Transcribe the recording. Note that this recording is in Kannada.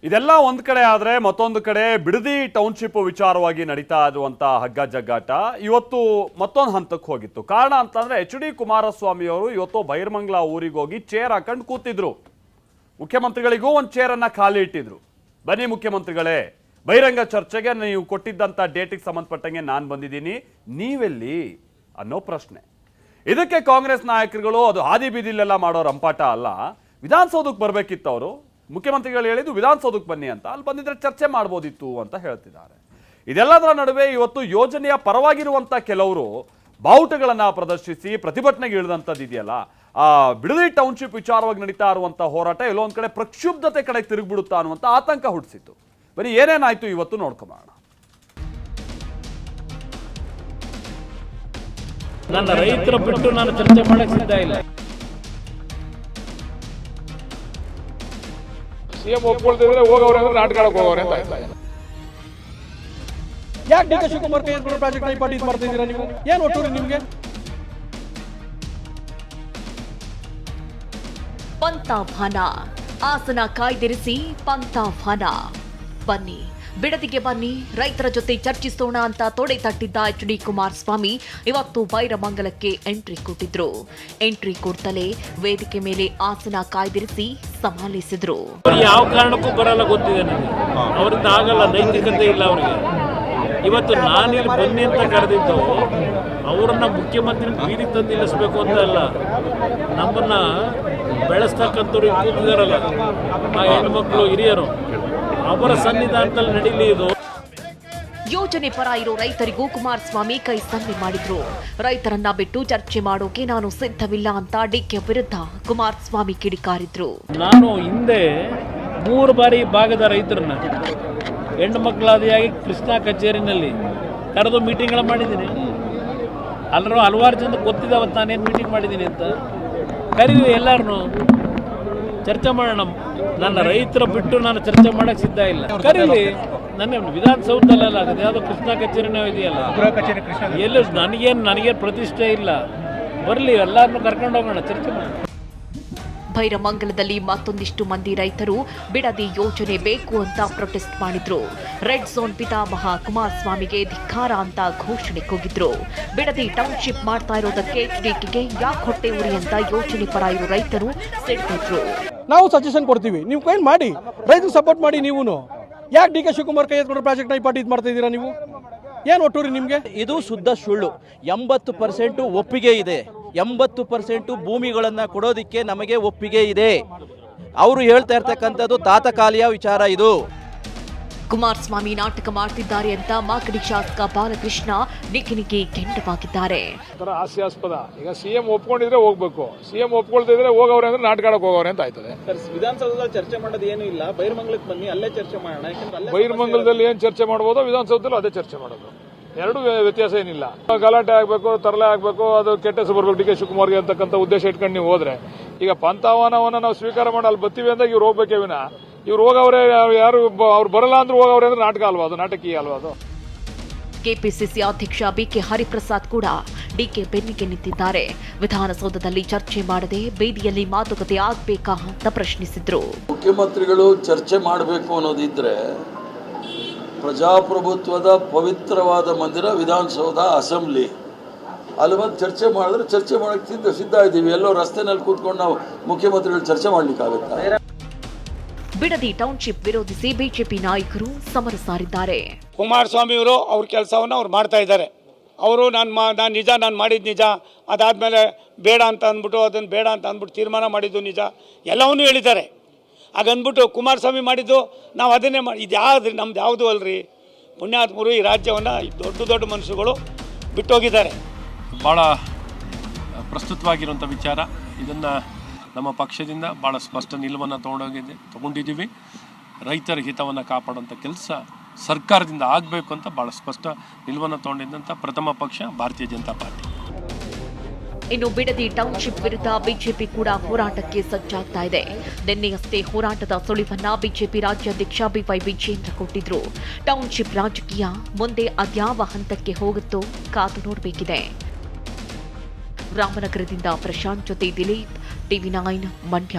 ಇದೆಲ್ಲ ಒಂದ್ ಕಡೆ ಆದ್ರೆ ಮತ್ತೊಂದು ಕಡೆ ಬಿಡದಿ ಟೌನ್ಶಿಪ್ ವಿಚಾರವಾಗಿ ನಡೀತಾ ಇರುವಂತ ಹಗ್ಗ ಜಗ್ಗಾಟ ಇವತ್ತು ಮತ್ತೊಂದು ಹಂತಕ್ಕೆ ಹೋಗಿತ್ತು. ಕಾರಣ ಅಂತಂದ್ರೆ HD ಕುಮಾರಸ್ವಾಮಿ ಅವರು ಇವತ್ತು ಬೈರಮಂಗಲ ಊರಿಗೆ ಹೋಗಿ ಚೇರ್ ಹಾಕೊಂಡು ಕೂತಿದ್ರು. ಮುಖ್ಯಮಂತ್ರಿಗಳಿಗೂ ಒಂದು ಚೇರ್ ಅನ್ನ ಖಾಲಿ ಇಟ್ಟಿದ್ರು. ಬನ್ನಿ ಮುಖ್ಯಮಂತ್ರಿಗಳೇ, ಬಹಿರಂಗ ಚರ್ಚೆಗೆ ನೀವು ಕೊಟ್ಟಿದ್ದಂತ ಡೇಟಿಗೆ ಸಂಬಂಧಪಟ್ಟಂಗೆ ನಾನು ಬಂದಿದ್ದೀನಿ, ನೀವೆಲ್ಲಿ ಅನ್ನೋ ಪ್ರಶ್ನೆ. ಇದಕ್ಕೆ ಕಾಂಗ್ರೆಸ್ ನಾಯಕರುಗಳು ಅದು ಹಾದಿ ಬೀದಿಲೆಲ್ಲ ಮಾಡೋ ರಂಪಾಟ ಅಲ್ಲ, ವಿಧಾನಸೌಧಕ್ಕೆ ಬರಬೇಕಿತ್ತು. ಅವರು ಮುಖ್ಯಮಂತ್ರಿಗಳು ಹೇಳಿದ್ದು ವಿಧಾನಸೌಧಕ್ಕೆ ಬನ್ನಿ ಅಂತ, ಅಲ್ಲಿ ಬಂದಿದ್ರೆ ಚರ್ಚೆ ಮಾಡ್ಬೋದಿತ್ತು ಅಂತ ಹೇಳ್ತಿದ್ದಾರೆ. ಇದೆಲ್ಲದರ ನಡುವೆ ಇವತ್ತು ಯೋಜನೆಯ ಪರವಾಗಿರುವಂತ ಕೆಲವರು ಬಾವುಟಗಳನ್ನ ಪ್ರದರ್ಶಿಸಿ ಪ್ರತಿಭಟನೆಗೆ ಇಳಿದಂಥದ್ದು ಇದೆಯಲ್ಲ, ಆ ಬಿಡದಿ ಟೌನ್ಶಿಪ್ ವಿಚಾರವಾಗಿ ನಡೀತಾ ಇರುವಂತ ಹೋರಾಟ ಎಲ್ಲೋ ಒಂದ್ ಕಡೆ ಪ್ರಕ್ಷುಬ್ಧತೆ ಕಡೆ ತಿರುಗಿಬಿಡುತ್ತಾ ಅನ್ನುವಂಥ ಆತಂಕ ಹುಟ್ಟಿಸಿತ್ತು. ಬನ್ನಿ ಏನೇನಾಯ್ತು ಇವತ್ತು ನೋಡ್ಕೊಂಬೋಣ. ನನ್ನ ರೈತರ ಬಿಟ್ಟು ನಾನು ಚರ್ಚೆ ಮಾಡಕ್ಕೆ ಸಿದ್ಧ ಇಲ್ಲ. ಸಿಎಂ ಒಪ್ಕೊಳ್ತಿದ್ರೆ ಹೋಗವ್ರೆ ಅಂದ್ರೆ ನಾಟಕ ಹೋಗವ್ರೆ ಅಂತ ಆಯ್ತಾ. ಯಾಕೆ ಡಿ ಕೆ ಶಿವಕುಮಾರ್ ಕೈ ಎತ್ಕೊಂಡು ಪ್ರಾಜೆಕ್ಟ್ ಪಾರ್ಟಿ ಮಾಡ್ತಾ ಇದ್ದೀರಾ ನೀವು? ಏನು ಒಟ್ಟೂರಿ ನಿಮ್ಗೆ? ಪಂಥಾಭಾನ ಆಸನ ಕಾಯ್ದಿರಿಸಿ ಪಂಥಾಭಾನ. ಬನ್ನಿ ಬಿಡದಿಗೆ ಬನ್ನಿ, ರೈತರ ಜೊತೆ ಚರ್ಚಿಸೋಣ ಅಂತ ತೊಡೆ ತಟ್ಟಿದ್ದ HD ಕುಮಾರಸ್ವಾಮಿ ಇವತ್ತು ಬೈರಮಂಗಲಕ್ಕೆ ಎಂಟ್ರಿ ಕೊಟ್ಟಿದ್ರು. ಎಂಟ್ರಿ ಕೊಡ್ತಲೇ ವೇದಿಕೆ ಮೇಲೆ ಆಸನ ಕಾಯ್ದಿರಿಸಿ ಸಮಾಲಿಸಿದ್ರು. ಯಾವ ಕಾರಣಕ್ಕೂ ಬರಲ್ಲ ಗೊತ್ತಿದೆ ನನಗೆ, ಅವರಿಂದ ಆಗಲ್ಲ, ನೈತಿಕತೆ ಇಲ್ಲ ಅವರಿಗೆ. ಇವತ್ತು ನಾನಿಲ್ಲಿ ಬನ್ನಿ ಅಂತ ಕರೆದಿದ್ದು ಅವರನ್ನ ಮುಖ್ಯಮಂತ್ರಿ ಬೀದಿ ತಂದು ನಿಲ್ಲಿಸಬೇಕು ಅಂತ ಅಲ್ಲ, ನಮ್ಮನ್ನ ಬೆಳೆಸ್ತಕ್ಕಂಥವ್ರು ಕೂತಿದಾರಲ್ಲ ಆ ಹೆಣ್ಮಕ್ಳು ಹಿರಿಯರು, ಅವರ ಸನ್ನಿಧಾನದಲ್ಲಿ ನಡೀಲಿ ಇದು. ಯೋಜನೆ ಪರ ಇರೋ ರೈತರಿಗೂ ಕುಮಾರಸ್ವಾಮಿ ಕೈ ಸನ್ನೆ ಮಾಡಿದ್ರು. ರೈತರನ್ನ ಬಿಟ್ಟು ಚರ್ಚೆ ಮಾಡೋಕೆ ನಾನು ಸಿದ್ಧವಿಲ್ಲ ಅಂತ DK ವಿರುದ್ಧ ಕುಮಾರಸ್ವಾಮಿ ಕಿಡಿಕಾರಿದ್ರು. ನಾನು ಹಿಂದೆ 3 ಬಾರಿ ಭಾಗದ ರೈತರನ್ನ ಹೆಣ್ಣು ಮಕ್ಕಳಾದಿಯಾಗಿ ಕೃಷ್ಣಾ ಕಚೇರಿನಲ್ಲಿ ಕರೆದು ಮೀಟಿಂಗ್ಗಳ ಮಾಡಿದ್ದೀನಿ. ಅಲ್ಲರೂ ಹಲವಾರು ಜನ ಗೊತ್ತಿದ್ದಾವತ್ತು ನಾನೇನು ಮೀಟಿಂಗ್ ಮಾಡಿದ್ದೀನಿ ಅಂತ. ಕರೀರಿ ಎಲ್ಲಾರನ್ನು ಚರ್ಚೆ ಮಾಡೋಣ. ನನ್ನ ರೈತರ ಬಿಟ್ಟು ನಾನು ಚರ್ಚೆ ಮಾಡಕ್ಕೆ ಸಿದ್ಧ ಇಲ್ಲ. ಕರೀಲಿ, ನನ್ನ ವಿಧಾನಸೌಧದಲ್ಲ, ಅದು ಯಾವುದೋ ಕೃಷ್ಣಾ ಕಚೇರಿನೋ ಇದೆಯಲ್ಲ, ಎಲ್ಲೂ ನನಗೇನು ಪ್ರತಿಷ್ಠೆ ಇಲ್ಲ. ಬರಲಿ, ಎಲ್ಲರನ್ನೂ ಕರ್ಕೊಂಡು ಹೋಗೋಣ, ಚರ್ಚೆ ಮಾಡೋಣ. ಬೈರಮಂಗಲದಲ್ಲಿ ಮತ್ತೊಂದಿಷ್ಟು ಮಂದಿ ರೈತರು ಬಿಡದಿ ಯೋಜನೆ ಬೇಕು ಅಂತ ಪ್ರೊಟೆಸ್ಟ್ ಮಾಡಿದ್ರು. ರೆಡ್ ಝೋನ್ ಪಿತಾಮಹ ಕುಮಾರಸ್ವಾಮಿಗೆ ಧಿಕ್ಕಾರ ಅಂತ ಘೋಷಣೆ ಕೂಗಿದ್ರು. ಬಿಡದಿ ಟೌನ್ಶಿಪ್ ಮಾಡ್ತಾ ಇರೋದಕ್ಕೆ HDKಗೆ ಯಾಕೆ ಹೊಟ್ಟೆ ಉರಿ ಅಂತ ಯೋಜನೆ ಪರ ಇರೋ ರೈತರು ಸಿಡ್ತಿದ್ರು. ನಾವು ಸಜೆಷನ್ ಕೊಡ್ತೀವಿ, ನೀವು ಕೈ ಮಾಡಿ, ರೈತರಿಗೆ ಸಪೋರ್ಟ್ ಮಾಡಿ. ನೀವು ಯಾಕೆ ಡಿ ಕೆ ಶಿವಕುಮಾರ್ ಕೈ ಎತ್ಕೊಂಡು ಪ್ರಾಜೆಕ್ಟ್ ಪಾರ್ಟಿ ಮಾಡ್ತಾ ಇದ್ದೀರಾ ನೀವು? ಏನು ಒಟ್ಟೂರಿ ನಿಮ್ಗೆ? ಇದು ಶುದ್ಧ ಸುಳ್ಳು. 80% ಒಪ್ಪಿಗೆ ಇದೆ. 80% ಭೂಮಿಗಳನ್ನು ಕೊಡೋದಿಕ್ಕೆ ನಮಗೆ ಒಪ್ಪಿಗೆ ಇದೆ. ಅವರು ಹೇಳ್ತಾ ಇರ್ತಕ್ಕಂಥದ್ದು ತಾತಕಾಲಿಯ ವಿಚಾರ. ಇದು ಕುಮಾರಸ್ವಾಮಿ ನಾಟಕ ಮಾಡ್ತಿದ್ದಾರೆ ಅಂತ ಮಾಗಡಿ ಶಾಸಕ ಬಾಲಕೃಷ್ಣ ನಿಖಿನಿಗೆ ಕೆಂಡವಾಗಿದ್ದಾರೆ. ಹಾಸ್ಯಾಸ್ಪದ. ಈಗ ಸಿಎಂ ಒಪ್ಕೊಂಡಿದ್ರೆ ಹೋಗ್ಬೇಕು, ಸಿಎಂ ಒಪ್ಕೊಳ್ತಿದ್ರೆ ಹೋಗವ್ರೆ ಅಂದ್ರೆ ನಾಟಕ ಹೋಗವ್ರೆ ಅಂತ ಆಯ್ತದೆ. ವಿಧಾನಸೌಧದಲ್ಲಿ ಚರ್ಚೆ ಮಾಡೋದು ಏನು ಇಲ್ಲ, ಬೈರಮಂಗಲಕ್ಕೆ ಬನ್ನಿ, ಅಲ್ಲೇ ಚರ್ಚೆ ಮಾಡೋಣ. ಬೈರಮಂಗಲದಲ್ಲಿ ಏನ್ ಚರ್ಚೆ ಮಾಡಬಹುದು, ವಿಧಾನಸೌಧದಲ್ಲಿ ಅದೇ ಚರ್ಚೆ ಮಾಡೋದು. ಎರಡು ವ್ಯತ್ಯಾಸ ಏನಿಲ್ಲ. ಗಲಾಟೆ ಆಗ್ಬೇಕು, ತರಲೆ ಆಗ್ಬೇಕು, ಅದು ಕೆಟ್ಟ ಹೆಸರು ಬರ್ಬೇಕು ಡಿ ಕೆ ಶಿವಕುಮಾರ್ಗೆ ಅಂತಕ್ಕಂಥ ಉದ್ದೇಶ ಇಟ್ಕೊಂಡು ನೀವು ಹೋದ್ರೆ, ಈಗ ಪಂಥಾಹ್ವಾನವನ್ನ ನಾವು ಸ್ವೀಕಾರ ಮಾಡಿ ಅಲ್ಲಿ ಬರ್ತೀವಿ ಅಂದಾಗ ಇವ್ರು ಹೋಗ್ಬೇಕೇ ವಿನ ಇವ್ರು ಹೋಗವ್ರೆ, ಯಾರು ಅವ್ರು ಬರಲ್ಲ ಅಂದ್ರೆ ಹೋಗವ್ರೆ ಅಂದ್ರೆ ನಾಟಕ ಅಲ್ವಾ ಅದು, ನಾಟಕೀಯ ಅಲ್ವಾ ಅದು. ಕೆಪಿಸಿಸಿ ಅಧ್ಯಕ್ಷ BK ಹರಿಪ್ರಸಾದ್ ಕೂಡ DK ಬೆನ್ನಿಗೆ ನಿಂತಿದ್ದಾರೆ. ವಿಧಾನಸೌಧದಲ್ಲಿ ಚರ್ಚೆ ಮಾಡದೆ ಬೀದಿಯಲ್ಲಿ ಮಾತುಕತೆ ಆಗ್ಬೇಕಾ ಅಂತ ಪ್ರಶ್ನಿಸಿದ್ರು. ಮುಖ್ಯಮಂತ್ರಿಗಳು ಚರ್ಚೆ ಮಾಡಬೇಕು ಅನ್ನೋದಿದ್ರೆ ಪ್ರಜಾಪ್ರಭುತ್ವದ ಪವಿತ್ರವಾದ ಮಂದಿರ ವಿಧಾನಸೌಧ, ಅಸೆಂಬ್ಲಿ, ಅಲ್ಲಿ ಬಂದು ಚರ್ಚೆ ಮಾಡಿದ್ರೆ ಚರ್ಚೆ ಮಾಡಕ್ಕೆ ಸಿದ್ಧ ಇದ್ದೀವಿ. ಎಲ್ಲೋ ರಸ್ತೆನಲ್ಲಿ ಕೂತ್ಕೊಂಡು ನಾವು ಮುಖ್ಯಮಂತ್ರಿಗಳು ಚರ್ಚೆ ಮಾಡ್ಲಿಕ್ಕಾಗತ್ತಾ? ಬಿಡದಿ ಟೌನ್ಶಿಪ್ ವಿರೋಧಿಸಿ ಬಿಜೆಪಿ ನಾಯಕರು ಸಮರ ಸಾರಿದ್ದಾರೆ. ಕುಮಾರಸ್ವಾಮಿ ಅವರು ಅವ್ರ ಕೆಲಸವನ್ನು ಅವ್ರು ಮಾಡ್ತಾ ಇದ್ದಾರೆ. ಅವರು ನಾನು ಮಾಡಿದ್ದು ನಿಜ, ಅದಾದಮೇಲೆ ಬೇಡ ಅಂತ ಅಂದ್ಬಿಟ್ಟು ಅದನ್ನು ಬೇಡ ಅಂತ ಅಂದ್ಬಿಟ್ಟು ತೀರ್ಮಾನ ಮಾಡಿದ್ದು ನಿಜ, ಎಲ್ಲವನ್ನೂ ಹೇಳಿದ್ದಾರೆ. ಹಾಗಂದ್ಬಿಟ್ಟು ಕುಮಾರಸ್ವಾಮಿ ಮಾಡಿದ್ದು ನಾವು ಅದನ್ನೇ ಮಾಡಿ, ಇದು ಯಾವ್ದು ನಮ್ದು ಯಾವುದು ಅಲ್ರಿ. ಪುಣ್ಯಾತ್ಮರು ಈ ರಾಜ್ಯವನ್ನು ದೊಡ್ಡ ಮನುಷ್ಯರುಗಳು ಬಿಟ್ಟೋಗಿದ್ದಾರೆ. ಭಾಳ ಪ್ರಸ್ತುತವಾಗಿರುವಂಥ ವಿಚಾರ. ಇದನ್ನು ನಮ್ಮ ಪಕ್ಷದಿಂದ ಭಾಳ ಸ್ಪಷ್ಟ ನಿಲುವನ್ನು ತಗೊಂಡಿದ್ದೀವಿ. ರೈತರ ಹಿತವನ್ನು ಕಾಪಾಡುವಂಥ ಕೆಲಸ ಸರ್ಕಾರದಿಂದ ಆಗಬೇಕು ಅಂತ ಭಾಳ ಸ್ಪಷ್ಟ ನಿಲುವನ್ನು ತಗೊಂಡಿದ್ದಂಥ ಪ್ರಥಮ ಪಕ್ಷ ಭಾರತೀಯ ಜನತಾ ಪಾರ್ಟಿ. ಇನ್ನು ಬಿಡದಿ ಟೌನ್ಶಿಪ್ ವಿರುದ್ಧ ಬಿಜೆಪಿ ಕೂಡ ಹೋರಾಟಕ್ಕೆ ಸಜ್ಜಾಗ್ತಾ ಇದೆ. ನಿನ್ನೆಯಷ್ಟೇ ಹೋರಾಟದ ಸುಳಿವನ್ನ ಬಿಜೆಪಿ ರಾಜ್ಯಾಧ್ಯಕ್ಷ BY ವಿಜೇಂದ್ರ ಕೊಟ್ಟಿದ್ರು. ಟೌನ್ಶಿಪ್ ರಾಜಕೀಯ ಮುಂದೆ ಅದ್ಯಾವ ಹಂತಕ್ಕೆ ಹೋಗುತ್ತೋ ಕಾದು ನೋಡಬೇಕಿದೆ. ರಾಮನಗರದಿಂದ ಪ್ರಶಾಂತ್ ಜೊತೆ ದಿಲೀಪ್, TV9 ಮಂಡ್ಯ.